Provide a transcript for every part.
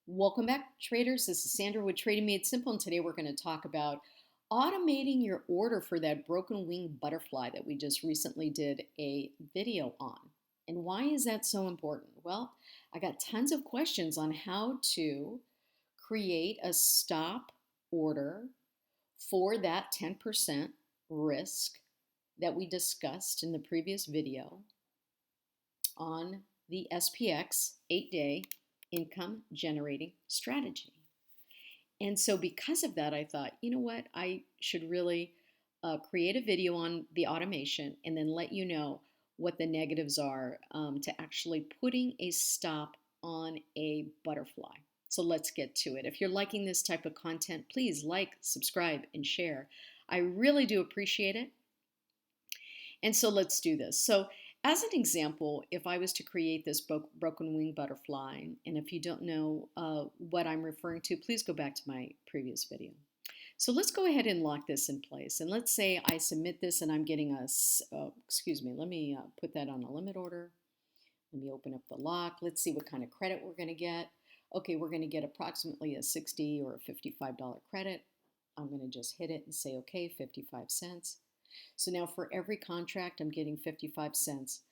Welcome back, traders. This is Sandra with Trading Made Simple, and today we're going to talk about automating your order for that broken wing butterfly that we just recently did a video on. And why is that so important? Well, I got tons of questions on how to create a stop order for that 10% risk that we discussed in the previous video on the SPX 8-day income generating strategy. And so because of that, I thought, you know what, I should really create a video on the automation and then let you know what the negatives are to actually putting a stop on a butterfly. So let's get to it. If you're liking this type of content, please like, subscribe, and share. I really do appreciate it. And so let's do this. So as an example, if I was to create this broken wing butterfly, and if you don't know what I'm referring to, please go back to my previous video. So let's go ahead and lock this in place. And let's say I submit this and I'm getting a, let me put that on a limit order. Let me open up the lock. Let's see what kind of credit we're going to get. Okay, we're going to get approximately a $60 or a $55 credit. I'm going to just hit it and say, okay, 55 cents. So now for every contract, I'm getting 55 cents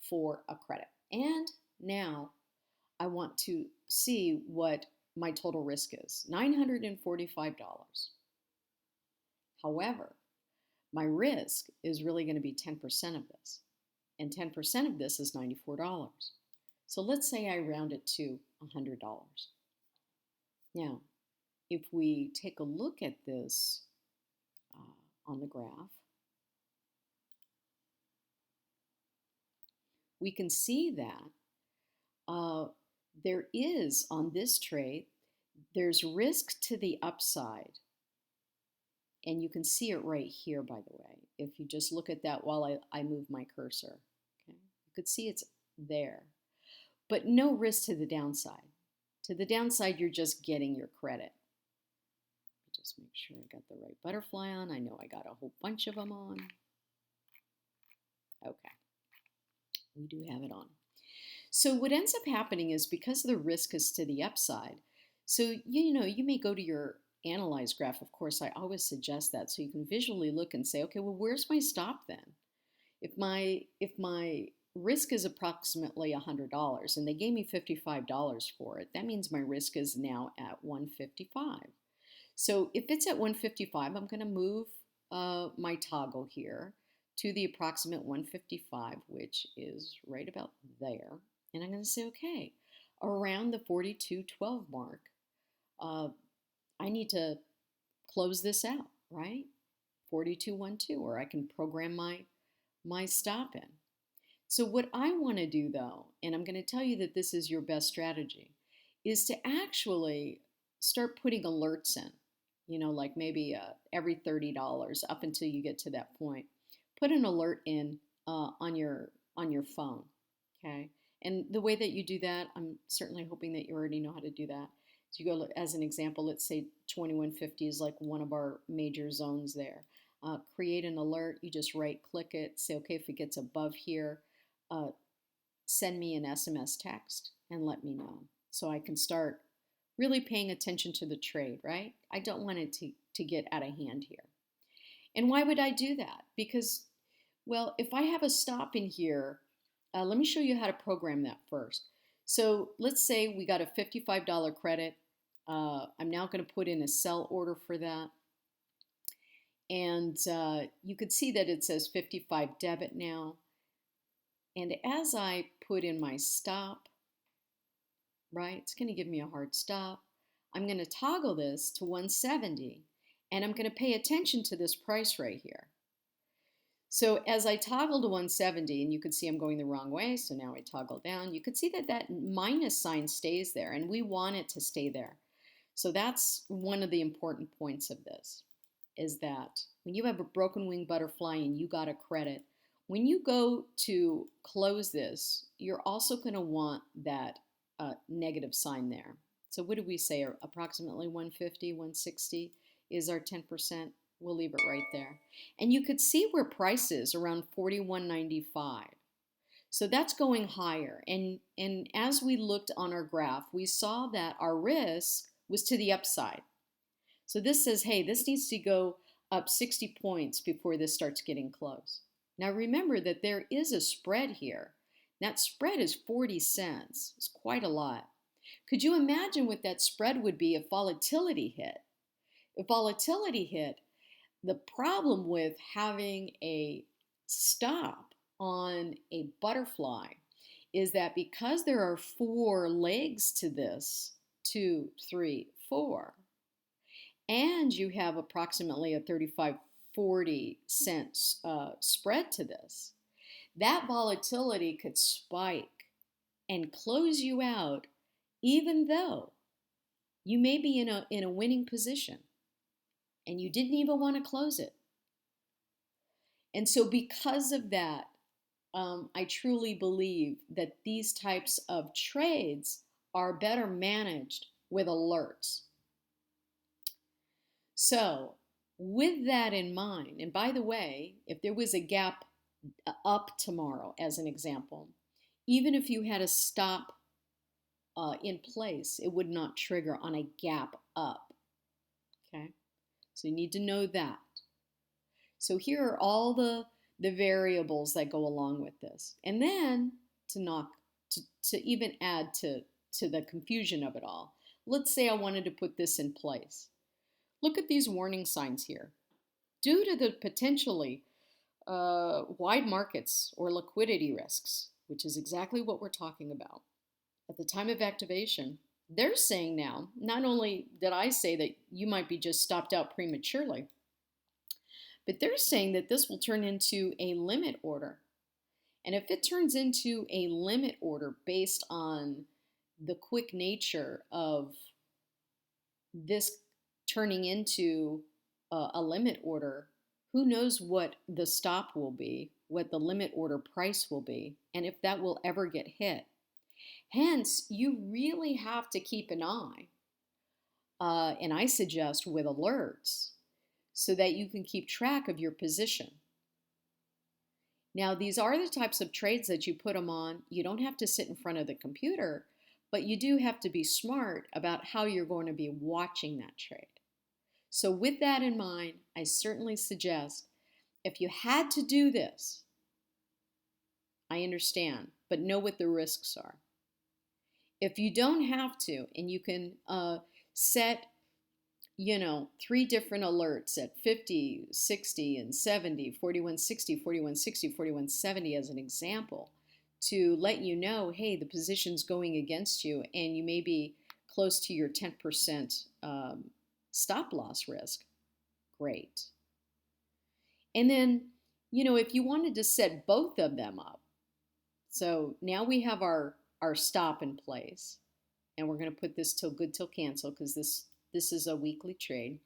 for a credit. And now I want to see what my total risk is, $945. However, my risk is really going to be 10% of this. And 10% of this is $94. So let's say I round it to $100. Now, if we take a look at this on the graph, we can see that there is, on this trade, there's risk to the upside. And you can see it right here, by the way, if you just look at that while I move my cursor. Okay? You could see it's there. But no risk to the downside. To the downside, you're just getting your credit. Just make sure I got the right butterfly on. I know I got a whole bunch of them on. Okay. We do have it on. So what ends up happening is because the risk is to the upside, so you may go to your analyze graph. Of course, I always suggest that so you can visually look and say, okay, well, where's my stop then? If my risk is approximately $100 and they gave me $55 for it, that means my risk is now at $155. So if it's at $155, I'm going to move my toggle here to the approximate 155, which is right about there. And I'm going to say, okay, around the 42.12 mark, I need to close this out, right? 42.12, or I can program my stop in. So what I want to do though, and I'm going to tell you that this is your best strategy, is to actually start putting alerts in, like maybe every $30 up until you get to that point. Put an alert in on your phone, okay? And the way that you do that, I'm certainly hoping that you already know how to do that. So you go, as an example, let's say 2150 is like one of our major zones there. Create an alert, you just right click it, say, okay, if it gets above here, send me an SMS text and let me know. So I can start really paying attention to the trade, right? I don't want it to get out of hand here. And why would I do that? Because, well, if I have a stop in here, let me show you how to program that first. So let's say we got a $55 credit. I'm now going to put in a sell order for that. And you could see that it says 55 debit now. And as I put in my stop, right, it's going to give me a hard stop. I'm going to toggle this to 170. And I'm going to pay attention to this price right here. So as I toggle to 170, and you can see I'm going the wrong way, so now I toggle down, you can see that that minus sign stays there, and we want it to stay there. So that's one of the important points of this, is that when you have a broken wing butterfly and you got a credit, when you go to close this, you're also going to want that negative sign there. So what did we say? Approximately 150, 160 is our 10%. We'll leave it right there. And you could see where price is around 41.95. So that's going higher. And as we looked on our graph, we saw that our risk was to the upside. So this says, hey, this needs to go up 60 points before this starts getting close. Now remember that there is a spread here. That spread is 40 cents. It's quite a lot. Could you imagine what that spread would be if volatility hit? If volatility hit, the problem with having a stop on a butterfly is that because there are 4 legs to this, 2, 3, 4, and you have approximately a 35-40 cent spread to this, that volatility could spike and close you out even though you may be in a winning position and you didn't even want to close it. And so because of that, I truly believe that these types of trades are better managed with alerts. So with that in mind, and by the way, if there was a gap up tomorrow, as an example, even if you had a stop in place, it would not trigger on a gap up. Okay, so you need to know that. So here are all the variables that go along with this. And then to even add to the confusion of it all, let's say I wanted to put this in place. Look at these warning signs here. Due to the potentially wide markets or liquidity risks, which is exactly what we're talking about, at the time of activation, they're saying now, not only did I say that you might be just stopped out prematurely, but they're saying that this will turn into a limit order. And if it turns into a limit order based on the quick nature of this turning into a limit order, who knows what the stop will be, what the limit order price will be, and if that will ever get hit. Hence, you really have to keep an eye, and I suggest with alerts, so that you can keep track of your position. Now, these are the types of trades that you put them on. You don't have to sit in front of the computer, but you do have to be smart about how you're going to be watching that trade. So with that in mind, I certainly suggest if you had to do this, I understand, but know what the risks are. If you don't have to, and you can set 3 different alerts at 50, 60, and 70, 4160, 4160, 4170 as an example, to let you know, hey, the position's going against you and you may be close to your 10% stop loss risk. Great. And then, if you wanted to set both of them up, so now we have our stop in place, and we're going to put this till good till cancel because this is a weekly trade.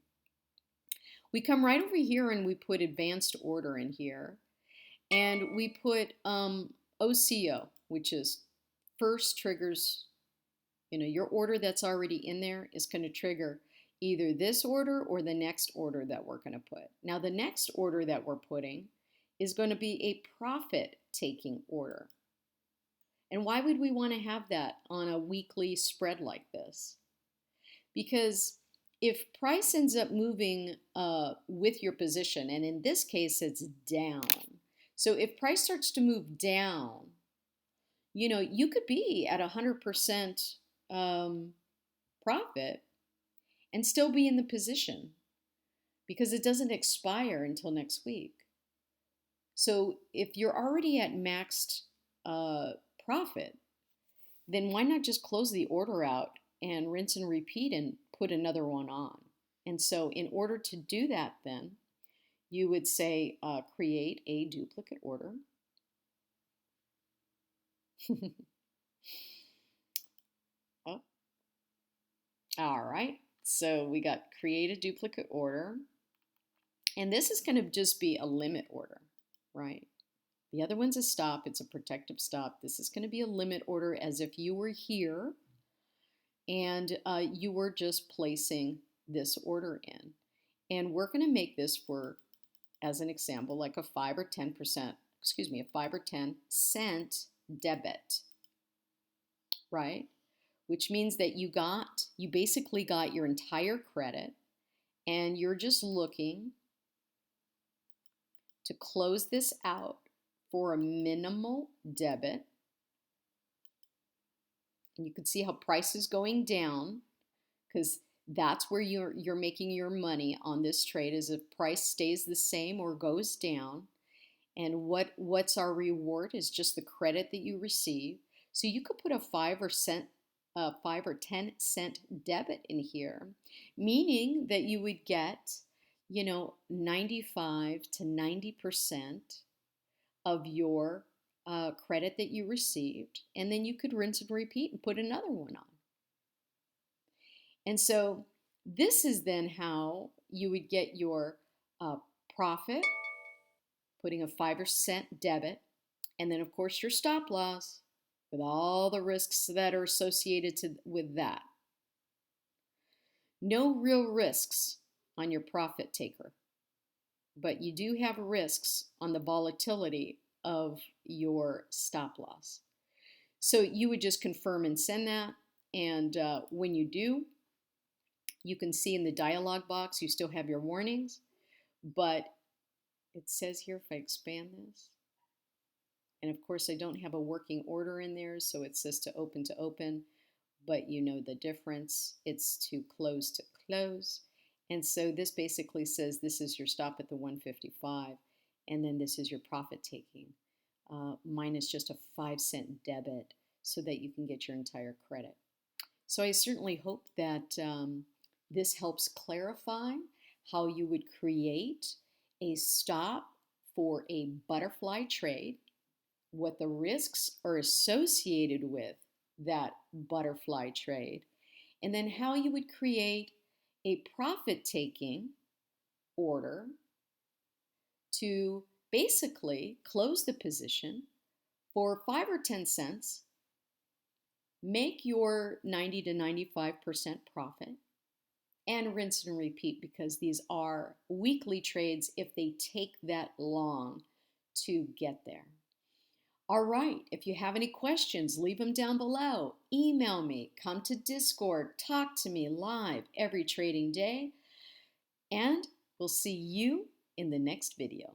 We come right over here and we put advanced order in here, and we put OCO, which is first triggers, your order that's already in there is going to trigger either this order or the next order that we're going to put. Now the next order that we're putting is going to be a profit taking order. And why would we want to have that on a weekly spread like this? Because if price ends up moving with your position, and in this case it's down, so if price starts to move down, you could be at 100% profit and still be in the position because it doesn't expire until next week. So if you're already at maxed profit, then why not just close the order out and rinse and repeat and put another one on? And so in order to do that, then you would say create a duplicate order. Oh. All right, so we got create a duplicate order, and this is going to just be a limit order, right? The other one's a stop. It's a protective stop. This is going to be a limit order as if you were here and you were just placing this order in. And we're going to make this for, as an example, like a 5 or 10%, a 5 or 10 cent debit, right? Which means that you basically got your entire credit and you're just looking to close this out for a minimal debit. And you can see how price is going down because that's where you're making your money on this trade is if price stays the same or goes down. And what's our reward is just the credit that you receive. So you could put a 5 or 10 cent debit in here, meaning that you would get, 95 to 90% of your credit that you received, and then you could rinse and repeat and put another one on. And so this is then how you would get your profit, putting a 5 or cent debit, and then of course your stop loss with all the risks that are associated with that. No real risks on your profit taker, but you do have risks on the volatility of your stop loss. So you would just confirm and send that, and when you do, you can see in the dialog box you still have your warnings, but it says here, if I expand this, and of course I don't have a working order in there, so it says to open, but you know the difference. It's to close. And so this basically says this is your stop at the 155, and then this is your profit taking, minus just a 5 cent debit so that you can get your entire credit. So I certainly hope that this helps clarify how you would create a stop for a butterfly trade, what the risks are associated with that butterfly trade, and then how you would create a profit-taking order to basically close the position for 5 or 10 cents, make your 90 to 95% profit, and rinse and repeat because these are weekly trades if they take that long to get there. All right, if you have any questions, leave them down below. Email me, come to Discord, talk to me live every trading day, and we'll see you in the next video.